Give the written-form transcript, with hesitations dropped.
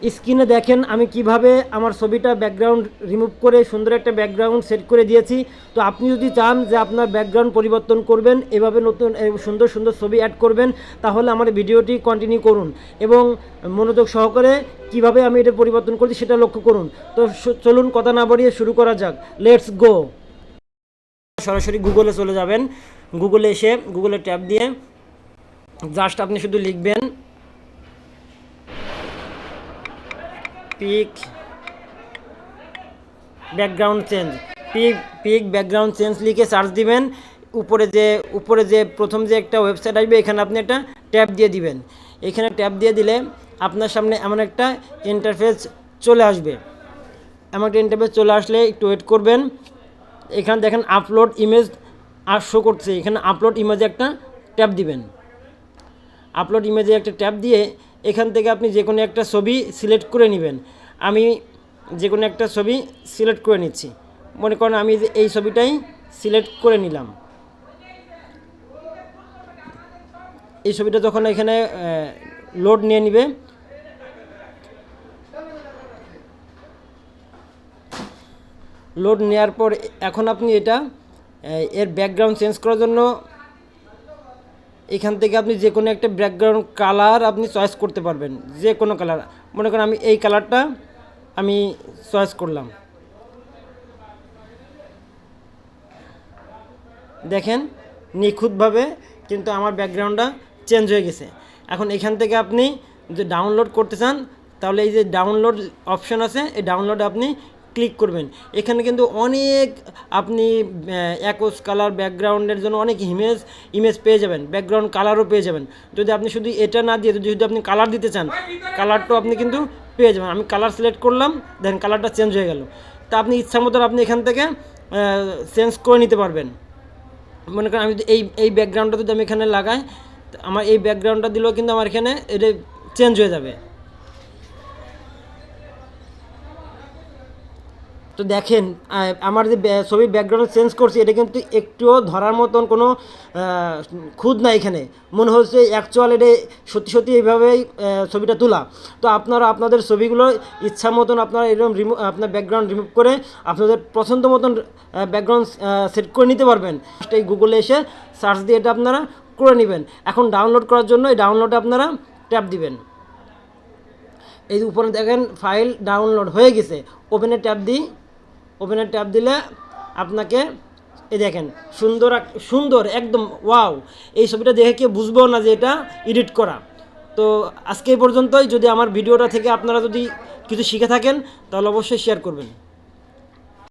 স্ক্রিনে দেখেন আমি কিভাবে আমার ছবিটা ব্যাকগ্রাউন্ড রিমুভ করে সুন্দর একটা ব্যাকগ্রাউন্ড সেট করে দিয়েছি। তো আপনি যদি চান যে আপনার ব্যাকগ্রাউন্ড পরিবর্তন করবেন, এভাবে নতুন সুন্দর সুন্দর ছবি অ্যাড করবেন, তাহলে আমার ভিডিওটি কন্টিনিউ করুন এবং মনোযোগ সহকারে কিভাবে আমি এটা পরিবর্তন করছি সেটা লক্ষ্য করুন। তো চলুন কথা না বাড়িয়ে শুরু করা যাক, লেটস গো। সরাসরি গুগলে চলে যাবেন। গুগলে এসে গুগলে ট্যাব দিয়ে জাস্ট আপনি শুধু লিখবেন pick background change, pick background change লিখে সার্চ দিবেন। উপরে যে প্রথম যে একটা ওয়েবসাইট আসবে, এখানে আপনি একটা ট্যাব দিয়ে দিবেন। এখানে ট্যাব দিয়ে দিলে আপনার সামনে এমন একটা ইন্টারফেস চলে আসবে। এমন একটা ইন্টারফেস চলে আসলে একটু ওয়েট করবেন। এখানে দেখেন আপলোড ইমেজ আর শো করছে, এখানে আপলোড ইমেজে একটা ট্যাব দিবেন। আপলোড ইমেজে একটা ট্যাব দিয়ে এখান থেকে আপনি যে কোনো একটা ছবি সিলেক্ট করে নেবেন। আমি যে কোনো একটা ছবি সিলেক্ট করে নিচ্ছি। মনে করেন আমি এই ছবিটাই সিলেক্ট করে নিলাম। এই ছবিটা যখন এখানে লোড নিয়ে নিবে, লোড নেওয়ার পর এখন আপনি এটা এর ব্যাকগ্রাউন্ড চেঞ্জ করার জন্য এখান থেকে আপনি যে কোনো একটা ব্যাকগ্রাউন্ড কালার আপনি চয়েস করতে পারবেন, যে কোনো কালার। মনে করেন আমি এই কালারটা আমি চয়েস করলাম। দেখেন নিখুঁতভাবে কিন্তু আমার ব্যাকগ্রাউন্ডটা চেঞ্জ হয়ে গেছে। এখন এখান থেকে আপনি যে ডাউনলোড করতে চান, তাহলে এই যে ডাউনলোড অপশন আছে, এই ডাউনলোডে আপনি ক্লিক করবেন। এখানে কিন্তু অনেক আপনি একোস কালার ব্যাকগ্রাউন্ডের জন্য অনেক ইমেজ পেয়ে যাবেন, ব্যাকগ্রাউন্ড কালারও পেয়ে যাবেন। যদি আপনি শুধু এটা না দিয়ে যদি আপনি কালার দিতে চান, কালারটাও আপনি কিন্তু পেয়ে যাবেন। আমি কালার সিলেক্ট করলাম, দেখেন কালারটা চেঞ্জ হয়ে গেল। তা আপনি ইচ্ছা মতো আপনি এখান থেকে চেঞ্জ করে নিতে পারবেন। মনে করেন আমি যদি এই ব্যাকগ্রাউন্ডটা যদি আমি এখানে লাগাই, আমার এই ব্যাকগ্রাউন্ডটা দিলেও কিন্তু আমার এখানে এটা চেঞ্জ হয়ে যাবে। তো দেখেন আমার যে ছবির ব্যাকগ্রাউন্ড চেঞ্জ করছি, এটা কিন্তু একটুও ধরার মতন কোনো খুঁত নাই। এখানে মনে হচ্ছে অ্যাকচুয়াল এটা সত্যি সত্যি এইভাবেই ছবিটা তোলা। তো আপনারা আপনাদের ছবিগুলো ইচ্ছা মতন আপনারা এরকম আপনার ব্যাকগ্রাউন্ড রিমুভ করে আপনাদের পছন্দ মতন ব্যাকগ্রাউন্ড সেট করে নিতে পারবেন। এই গুগলে এসে সার্চ দিয়ে এটা আপনারা করে নেবেন। এখন ডাউনলোড করার জন্য এই ডাউনলোডে আপনারা ট্যাপ দিবেন। এই উপরে দেখেন ফাইল ডাউনলোড হয়ে গেছে, ওপেনে ট্যাপ দিই। ওপেনে ট্যাপ দিলে আপনাকে এই দেখেন সুন্দর একদম ওয়াও, এই ছবিটা দেখে কেউ বুঝবো না যে এটা এডিট করা। তো আজকে এই পর্যন্তই। যদি আমার ভিডিওটা থেকে আপনারা যদি কিছু শিখে থাকেন, তাহলে অবশ্যই শেয়ার করবেন।